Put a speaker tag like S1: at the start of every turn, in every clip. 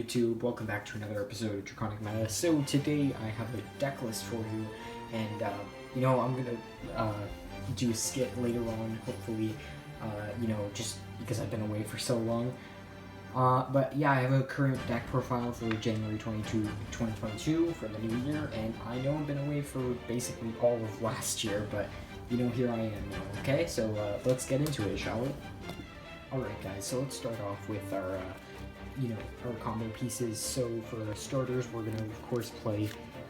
S1: YouTube? Welcome back to another episode of Draconic Meta. So today I have a deck list for you, and I'm gonna do a skit later on, hopefully, just because I've been away for so long. But yeah, I have a current deck profile for January 2022 for the new year, and I know I've been away for basically all of last year, but here I am now. Okay, so let's get into it, shall we? Alright guys, so let's start off with our combo pieces. So for starters, we're going to of course play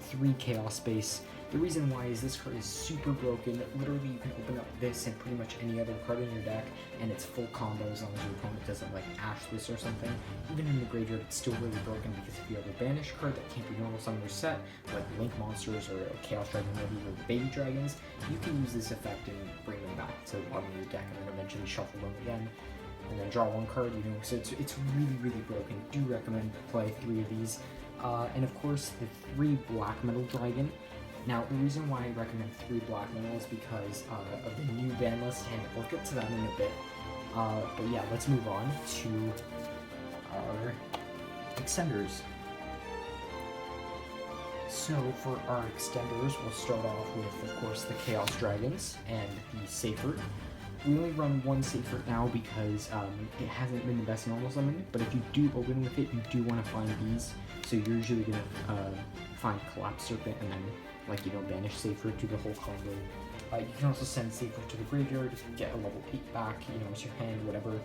S1: 3 Chaos Space. The reason why is this card is super broken. Literally, you can open up this and pretty much any other card in your deck, and it's full combo as long as your opponent doesn't like ash this or something. Even in the graveyard, it's still really broken because if you have a banished card that can't be normal summoned or set, like Link Monsters or Chaos Dragon Lady or Baby Dragons, you can use this effect and bring them back to the bottom of your deck and then eventually shuffle them again. And then draw 1 card, so it's really, really broken. Do recommend play 3 of these. And of course, the 3 Black Metal Dragon. Now, the reason why I recommend 3 Black Metal is because of the new Banlist, and we'll get to that in a bit. But yeah, let's move on to our extenders. So for our extenders, we'll start off with, of course, the Chaos Dragons and the Safer. We only run 1 Safer now because it hasn't been the best normal summon, but if you do open with it, you do want to find these. So you're usually going to find Collapse Serpent and then, banish Safer to the whole combo. You can also send Safer to the graveyard, get a level 8 back, it's your hand, whatever.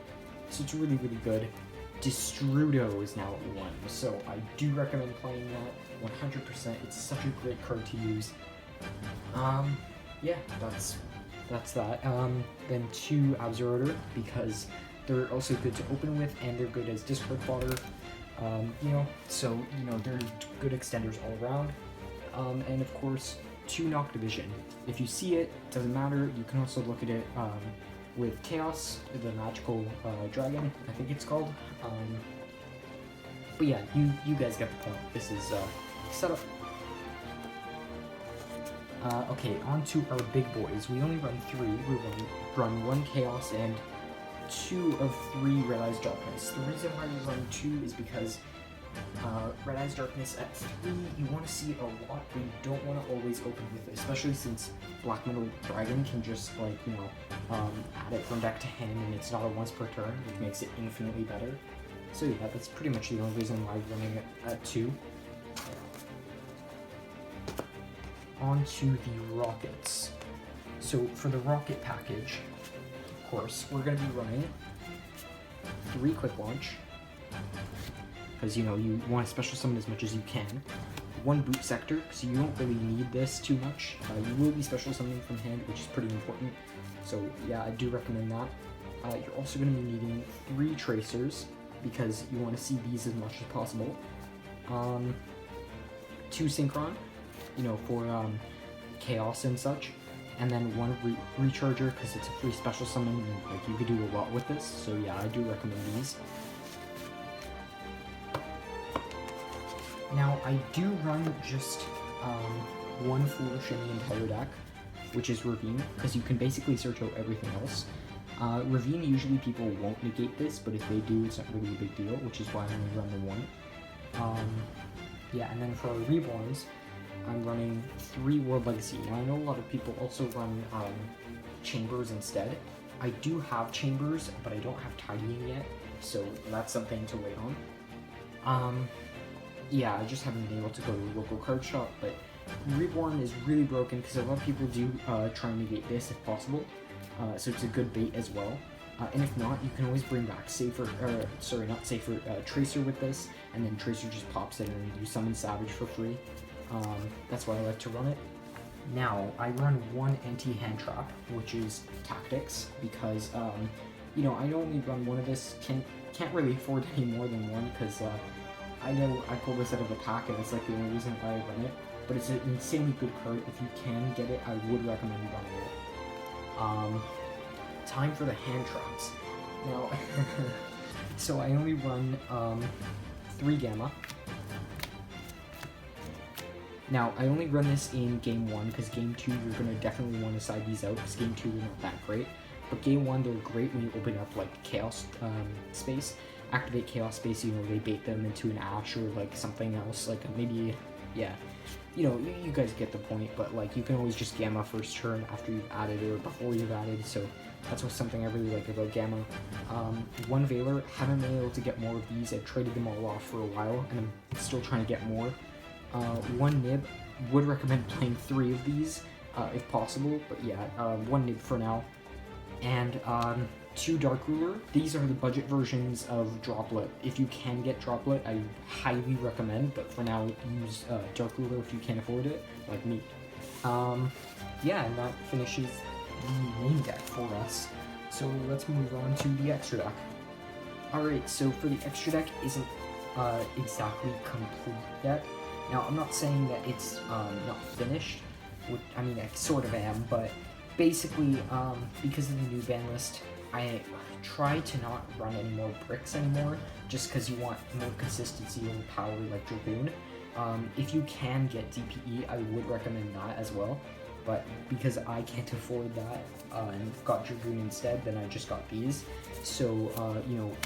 S1: So it's really, really good. Destrudo is now at 1, so I do recommend playing that 100%. It's such a great card to use. Yeah, that's that. Then 2 Absorber, because they're also good to open with, and they're good as discard fodder. They're good extenders all around. And of course, 2 Nocta Vision. If you see it, doesn't matter. You can also look at it with Chaos, the magical dragon, I think it's called. But yeah, you guys get the point. This is setup. Okay, on to our big boys. We only run 3. We run 1 Chaos and 2 of 3 Red Eyes Darkness. The reason why we run 2 is because Red Eyes Darkness at 3, you want to see it a lot, but you don't want to always open with it, especially since Black Metal Dragon can just, add it from deck to hand, and it's not a once per turn, which makes it infinitely better. So yeah, that's pretty much the only reason why we're running it at 2. On to the Rockets. So for the Rocket package, of course, we're going to be running 3 Quick Launch, because you want to special summon as much as you can. 1 Boot Sector, so you don't really need this too much. You will be special summoning from hand, which is pretty important. So yeah, I do recommend that. You're also going to be needing 3 Tracers, because you want to see these as much as possible. 2 Synchron, for Chaos and such, and then 1 Recharger, because it's a free special summon, and you could do a lot with this, so yeah, I do recommend these. Now, I do run just 1 Foolish in the entire deck, which is Ravine, because you can basically search out everything else. Ravine, usually people won't negate this, but if they do, it's not really a big deal, which is why I only run the 1. Yeah, and then for our Reborns, I'm running 3 World Legacy. Now, I know a lot of people also run Chambers instead. I do have Chambers, but I don't have Tidying yet, so that's something to wait on. Yeah, I just haven't been able to go to a local card shop, but Reborn is really broken because a lot of people do try and negate this if possible, so it's a good bait as well. And if not, you can always bring back Tracer with this, and then Tracer just pops it and you summon Savage for free. That's why I like to run it. Now, I run 1 anti-hand trap, which is Tactics, because, I only run 1 of this, can't really afford any more than 1, because, I know I pulled this out of the pack, and it's the only reason why I run it, but it's an insanely good card. If you can get it, I would recommend running it. Time for the hand traps. Now, so I only run 3 Gamma. Now, I only run this in Game 1, because Game 2, you're going to definitely want to side these out, because Game 2, they're not that great. But Game 1, they're great when you open up, Chaos Space. activate Chaos Space, they bait them into an Ash or like something else, like maybe, yeah. You guys get the point, but like you can always just Gamma first turn after you've added or before you've added, so that's something I really like about Gamma. One Valor, haven't been able to get more of these. I've traded them all off for a while, and I'm still trying to get more. One Nib, would recommend playing 3 of these if possible, but yeah, one Nib for now. And 2 Dark Ruler. These are the budget versions of Droplet. If you can get Droplet, I highly recommend, but for now, use Dark Ruler if you can't afford it, like me. Yeah, and that finishes the main deck for us. So let's move on to the extra deck. Alright, so for the extra deck isn't exactly complete yet. Now, I'm not saying that it's not finished. I mean, I sort of am, but basically, because of the new Banlist, I try to not run any more bricks anymore, just because you want more consistency and power like Dragoon. If you can get DPE, I would recommend that as well, but because I can't afford that and got Dragoon instead, then I just got these. So,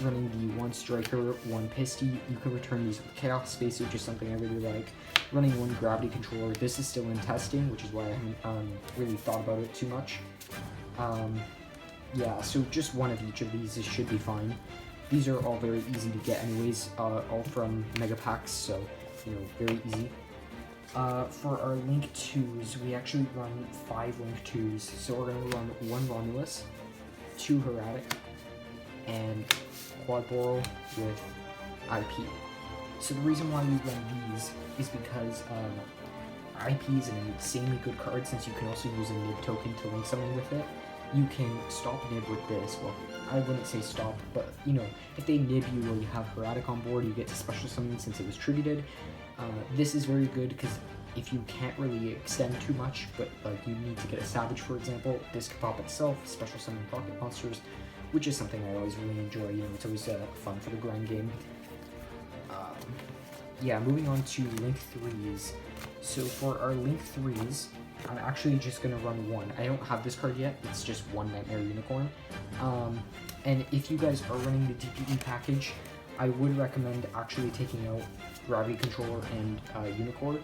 S1: running the 1 Striker, 1 Pisty, you can return these with Chaos Space, which is something I really like. Running 1 Gravity Controller, this is still in testing, which is why I haven't really thought about it too much. Yeah, so just one of each of these should be fine. These are all very easy to get anyways, all from Mega Packs, so, very easy. For our Link 2s, we actually run 5 Link 2s, so we're going to run 1 Romulus, 2 Heradic, and Quad Boral with IP. So the reason why we run these is because IP is an insanely good card, since you can also use a Nib token to link something with it. You can stop Nib with this. Well, I wouldn't say stop, but if they Nib you or you have Heradic on board, you get to special summon since it was tributed. This is very good because if you can't really extend too much, but like you need to get a Savage, for example, this could pop itself, special summon pocket monsters, which is something I always really enjoy. It's always fun for the grind game. Yeah, moving on to Link 3s. So for our Link 3s, I'm actually just going to run 1. I don't have this card yet, it's just 1 Nightmare Unicorn. And if you guys are running the DPE package, I would recommend actually taking out Gravity Controller and Unicorn.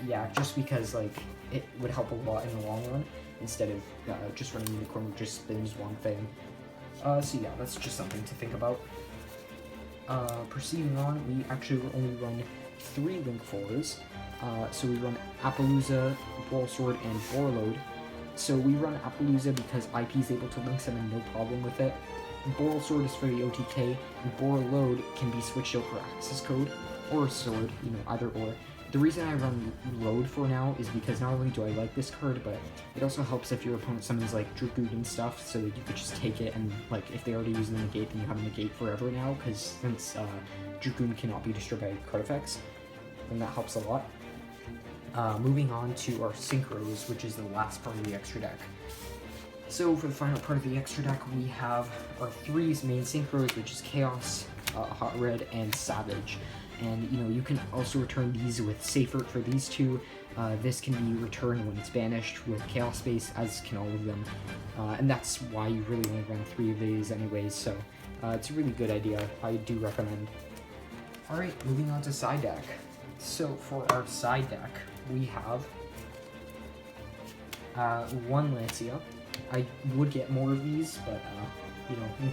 S1: Yeah, just because it would help a lot in the long run, instead of just running Unicorn, which just spins one thing. So yeah, that's just something to think about. Proceeding on, we actually only run 3 Link 4s. So we run Appaloosa, Boral Sword, and Borreload. So we run Appaloosa because IP is able to link summon no problem with it. Boral Sword is for the OTK, and Borreload can be switched out for access code, or Sword, either or. The reason I run Load for now is because not only do I like this card, but it also helps if your opponent summons Dragoon and stuff, so that you could just take it and if they already use the negate, then you have a negate forever now, because since Dragoon cannot be destroyed by card effects, then that helps a lot. Moving on to our Synchros, which is the last part of the extra deck. So for the final part of the extra deck, we have our 3 main Synchros, which is Chaos, Hot Red, and Savage. And you can also return these with Safer for these 2. This can be returned when it's banished with Chaos Space, as can all of them. And that's why you really only run 3 of these anyways, so it's a really good idea. I do recommend. Alright, moving on to side deck. So for our side deck, we have 1 Lancia. I would get more of these, but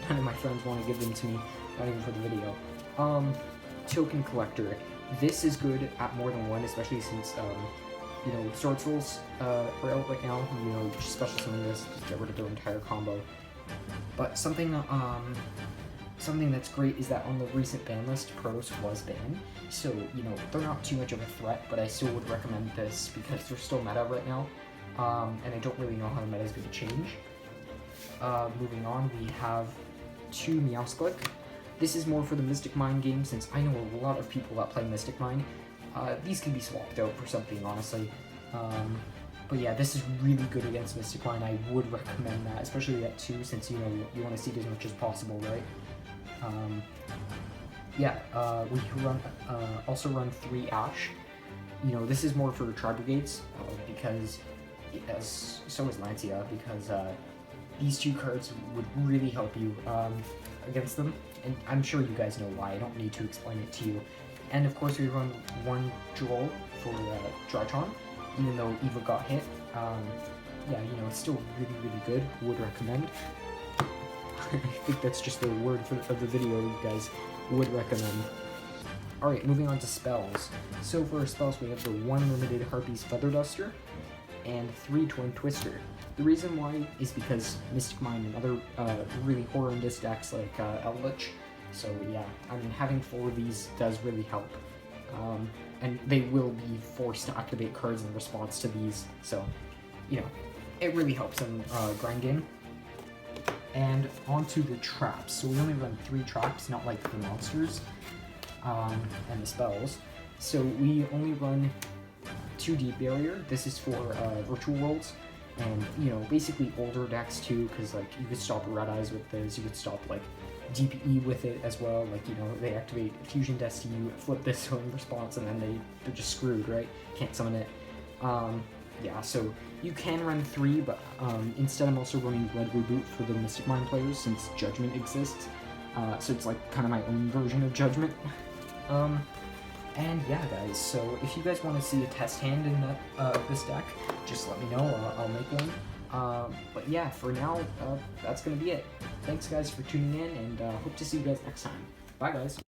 S1: none of my friends want to give them to me, not even for the video. Token Collector. This is good at more than 1, especially since Sword Souls are out right now. Just special summon this, just get rid of their entire combo. But something that's great is that on the recent ban list, Protos was banned, so they're not too much of a threat, but I still would recommend this because they're still meta right now, and I don't really know how the meta is going to change. Moving on, we have 2 Meowsclick. This is more for the Mystic Mine game, since I know a lot of people that play Mystic Mine. These can be swapped out for something, honestly. But yeah, this is really good against Mystic Mine. I would recommend that, especially at 2, since you want to see it as much as possible, right? We also run 3 Ash. This is more for Tri Brigades, because so is Lancia, because these two cards would really help you against them, and I'm sure you guys know why. I don't need to explain it to you. And of course, we run one draw for Drytron, even though Eva got hit. Yeah, you know, it's still really, really good. Would recommend. I think that's just the word of the video, you guys. Would recommend. Alright, moving on to spells. So for our spells, we have the 1 limited Harpy's Feather Duster and 3 Twin Twister. The reason why is because Mystic Mine and other really horrendous decks like Eldritch. So yeah, I mean, having 4 of these does really help. And they will be forced to activate cards in response to these, so, you know, it really helps in grind game. And onto the traps. So we only run 3 traps, not like the monsters and the spells. So we only run 2 Deep Barrier. This is for Virtual Worlds, and you know, basically older decks too, because like you could stop Red Eyes with this, you could stop like DPE with it as well. Like, you know, they activate Fusion Destiny, you flip this in response, and then they're just screwed, right? Can't summon it. Yeah, so you can run 3, but instead I'm also running Red Reboot for the Mystic Mine players since Judgment exists. So it's like kind of my own version of Judgment. And yeah, guys, so if you guys want to see a test hand in this deck, just let me know, I'll make one. But yeah, for now, that's going to be it. Thanks guys for tuning in, and hope to see you guys next time. Bye guys!